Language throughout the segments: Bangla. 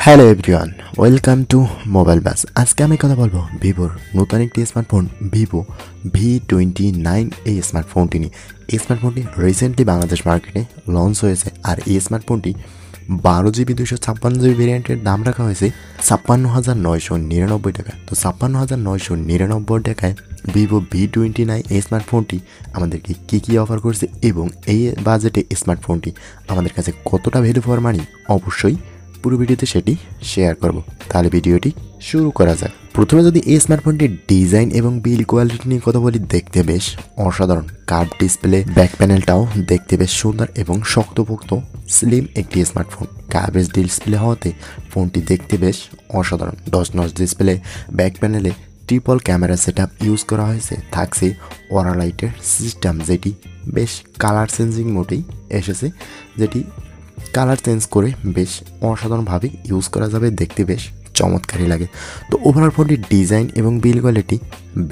Hello everyone, welcome to mobile bus. আজকে আমি কথা বলবো ভিভোর নতুন একটি স্মার্টফোন ভিভো V29 এই স্মার্টফোনটি নিয়ে। এই স্মার্টফোনটি রিসেন্টলি বাংলাদেশ মার্কেটে লঞ্চ হয়েছে। আর এই স্মার্টফোনটি 12GB 256GB ভেরিয়েন্টের দাম রাখা হয়েছে 56,999 টাকা। তো 56,999 টাকায় ভিভো V29 এই স্মার্টফোনটি আমাদেরকে কী অফার করছে এবং এই বাজেটে স্মার্টফোনটি আমাদের কাছে কতটা ভ্যালু ফর মানি, অবশ্যই পুরো ভিডিওতে সেটি শেয়ার করব। তাহলে ভিডিওটি শুরু করা যাক। প্রথমে যদি এই স্মার্টফোনটির ডিজাইন এবং বিল্ড কোয়ালিটি নিয়ে কথা বলি, দেখতে বেশ অসাধারণ। কার্ভ ডিসপ্লে, ব্যাক প্যানেলটাও দেখতে বেশ সুন্দর এবং শক্তপোক্ত স্লিম একটি স্মার্টফোন। কার্ভেজ ডিসপ্লে হওয়াতে ফোনটি দেখতে বেশ অসাধারণ। 10 নচ ডিসপ্লে, ব্যাক প্যানেলে ট্রিপল ক্যামেরা সেটআপ ইউজ করা হয়েছে। থাকছে ওরা লাইটের সিস্টেম, যেটি বেশ কালার চেঞ্জিং মোডেই এসেছে, যেটি কালার চেঞ্জ করে বেশ অসাধারণভাবে ইউজ করা যাবে, দেখতে বেশ চমৎকারই লাগে। তো ওভারঅল ফোনটির ডিজাইন এবং বিল্ড কোয়ালিটি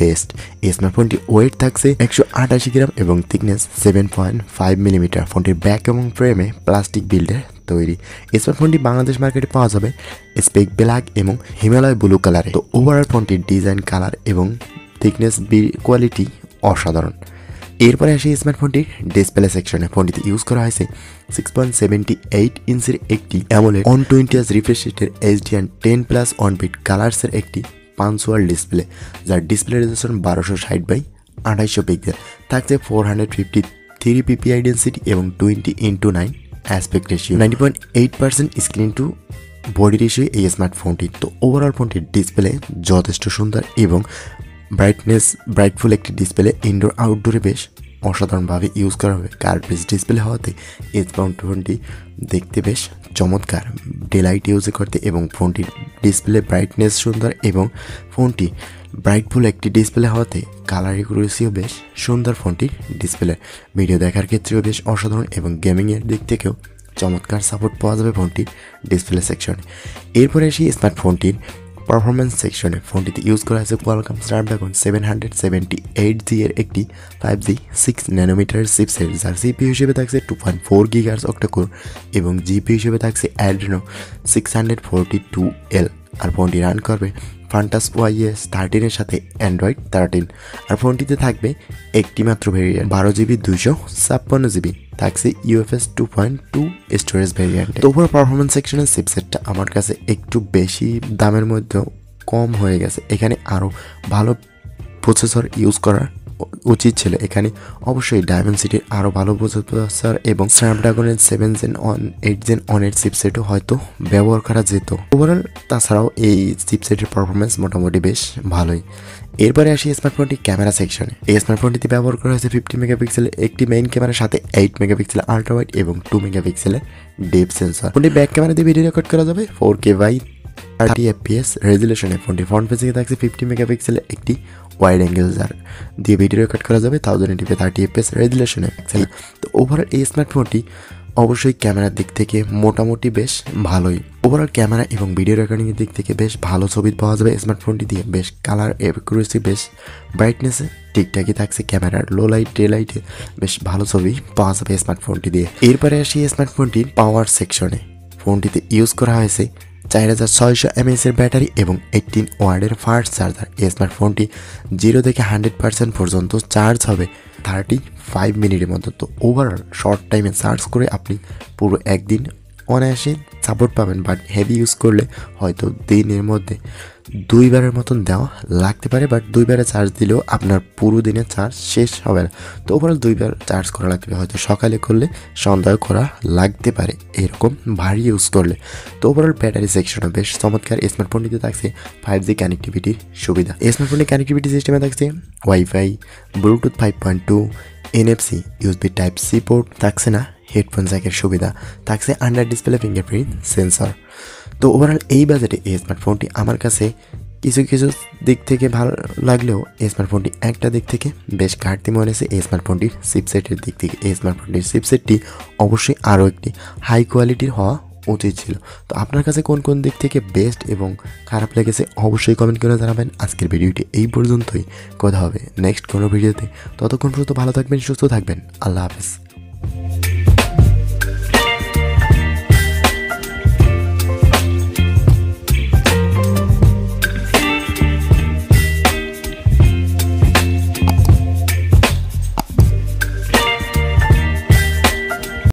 বেস্ট। এই স্মার্টফোনটির ওয়েট থাকছে 188 গ্রাম এবং থিকনেস 7.5 মিলিমিটার। ফোনটির ব্যাক এবং ফ্রেমে প্লাস্টিক বিল্ডের তৈরি। এই স্মার্টফোনটি বাংলাদেশ মার্কেটে পাওয়া যাবে স্পেক ব্ল্যাক এবং হিমালয় ব্লু কালারে। তো ওভারঅল ফোনটির ডিজাইন, কালার এবং থিকনেস কোয়ালিটি অসাধারণ। এরপরে আসি স্মার্টফোনটির ডিসপ্লে সেকশনে। ফোনটিতে ইউজ করা হয়েছে 6.78 ইঞ্চির একটি অ্যামোলেড 120Hz রিফ্রেশ রেটের HDR 10+ অন বিট কালার্সের একটি পাঞ্চুয়াল ডিসপ্লে, যার ডিসপ্লে রেজোলিউশন 1260x2800 পিক্সেল। থাকছে 453 ppi ডেন্সিটি এবং 20:9 aspect ratio, 90.8% screen to body ratio এই স্মার্টফোনটি। তো ওভারঅল ফোনটির ডিসপ্লে যথেষ্ট সুন্দর এবং ব্রাইটফুল একটি ডিসপ্লে। ইনডোর আউটডোরে বেশ অসাধারণভাবে ইউজ করা হবে। কার্ভেজ ডিসপ্লে হওয়াতে এই স্মার্টফোনটি দেখতে বেশ চমৎকার ডে লাইট ইউজ করতে, এবং ফোনটির ডিসপ্লে ব্রাইটনেস সুন্দর এবং ফোনটি ব্রাইটফুল একটি ডিসপ্লে হওয়াতে কালার একুরেসিও বেশ সুন্দর। ফোনটির ডিসপ্লে ভিডিও দেখার ক্ষেত্রেও বেশ অসাধারণ এবং গেমিংয়ের দিক থেকেও চমৎকার সাপোর্ট পাওয়া যাবে ফোনটির ডিসপ্লে সেকশনে। এরপরে আসি স্মার্টফোনটির পারফরমেন্স সেকশনে। ফোনটিতে ইউজ করা হয়েছে কোয়ালকম স্ন্যাপড্রাগন 778G এর একটি 5G 6 ন্যানোমিটার চিপসেট, যার সিপিইউ হিসেবে থাকছে 2.4 GHz অক্টাকোর এবং জিপিইউ হিসেবে থাকছে অ্যাড্রেনো 642L। আর ফোনটি রান করবে ফান্টাস OS 13 এর সাথে অ্যান্ড্রয়েড 13। আর ফোনটিতে থাকবে একটি মাত্র ভেরিয়েন্ট 12GB 256GB, থাকছে UFS 2.2 স্টোরেজ ভেরিয়েন্ট। তো ওপর পারফরমেন্স সেকশনের চিপসেটটা আমার কাছে একটু বেশি দামের মধ্যে কম হয়ে গেছে। এখানে আরও ভালো প্রসেসর ইউজ করার উচিত ছিল। এখানে অবশ্যই ডায়মেনসিটির আরও ভালো প্রসেসর এবং স্ন্যাপড্রাগনের 7 Gen 8 Gen 1 এর চিপসেটও হয়তো ব্যবহার করা যেত। ওভারঅল তাছাড়াও এই চিপসেটের পারফরমেন্স মোটামুটি বেশ ভালোই। এরপরে আসি স্মার্টফোনটি ক্যামেরা সেকশনে। এই স্মার্টফোনটিতে ব্যবহার করা হয়েছে 50 মেগাপিক্সেলের একটি মেইন ক্যামেরার সাথে 8 মেগাপিক্সেলের আল্ট্রা ওয়াইড এবং 2 মেগাপিক্সেলের ডেপ সেন্সর। ফোনটি ব্যাক ক্যামেরা দিয়ে ভিডিও রেকর্ড করা যাবে 4K বাই 30 FPS রেজুলেশনে। ফোনটি ফ্রন্ট ফেসিংয়ে থাকছে 50 মেগাপিক্সেলের একটি ওয়াইড অ্যাঙ্গেল, যার দিয়ে ভিডিও রেকর্ড করা যাবে 1080p 30 FPS রেজুলেশনে। তো ওভারঅল এই স্মার্টফোনটি অবশ্যই ক্যামেরার দিক থেকে মোটামুটি বেশ ভালোই। ওভারঅল ক্যামেরা এবং ভিডিও রেকর্ডিংয়ের দিক থেকে বেশ ভালো ছবি পাওয়া যাবে স্মার্টফোনটি দিয়ে। বেশ কালার একুরেসি, বেশ ব্রাইটনেসে ঠিকঠাকই থাকছে। ক্যামেরার লো লাইট, ডে লাইটে বেশ ভালো ছবি পাওয়া যাবে স্মার্টফোনটি দিয়ে। এরপরে আসি স্মার্টফোনটির পাওয়ার সেকশনে। ফোনটিতে ইউজ করা হয়েছে 4600 mAh এর ব্যাটারি এবং 18 ওয়াটের ফাস্ট চার্জার। এই স্মার্টফোনটি 0 থেকে 100% পর্যন্ত চার্জ হবে 35 মিনিটের মতো। তো ওভারঅল শর্ট টাইমে চার্জ করে আপনি পুরো একদিন অনায়াসে সাপোর্ট পাবেন। বাট হেভি ইউজ করলে হয়তো দিনের মধ্যে 2বারের মতন দেওয়া লাগতে পারে, বাট 2বারে চার্জ দিলেও আপনার পুরো দিনে চার্জ শেষ হবে না। তো ওভারঅল 2বার চার্জ করা লাগবে, হয়তো সকালে করলে সন্ধ্যায় করা লাগতে পারে এরকম ভারী ইউজ করলে। তো ওভারঅল ব্যাটারি সেকশনে বেশ চমৎকার। স্মার্টফোনটিতে থাকছে 5G কানেক্টিভিটির সুবিধা। স্মার্টফোনের কানেক্টিভিটি সিস্টেমে থাকছে wifi, Bluetooth 5.2, NFC, USB Type-C port, থাকছে না হেডফোন জ্যাকের সুবিধা, থাকছে আন্ডার ডিসপ্লে ফিঙ্গারপ্রিন্ট সেন্সর। তো ওভারঅল এই বাজেটে এই স্মার্টফোনটি আমার কাছে কিছু দিক থেকে ভালো লাগলেও এই স্মার্টফোনটি একটা দিক থেকে বেশ ঘাটতি মনে হয়েছে এই স্মার্টফোনটির চিপসেটের দিক থেকে। এই স্মার্টফোনটির চিপসেটটি অবশ্যই আরও একটি হাই কোয়ালিটির হওয়া উচিত ছিল। তো আপনার কাছে কোন কোন দিক থেকে বেস্ট এবং খারাপ লেগেছে অবশ্যই কমেন্ট করে জানাবেন। আজকের ভিডিওটি এই পর্যন্তই, কথা হবে নেক্সট কোনো ভিডিওতে। ততক্ষণ পর্যন্ত ভালো থাকবেন, সুস্থ থাকবেন। আল্লাহ হাফেজ।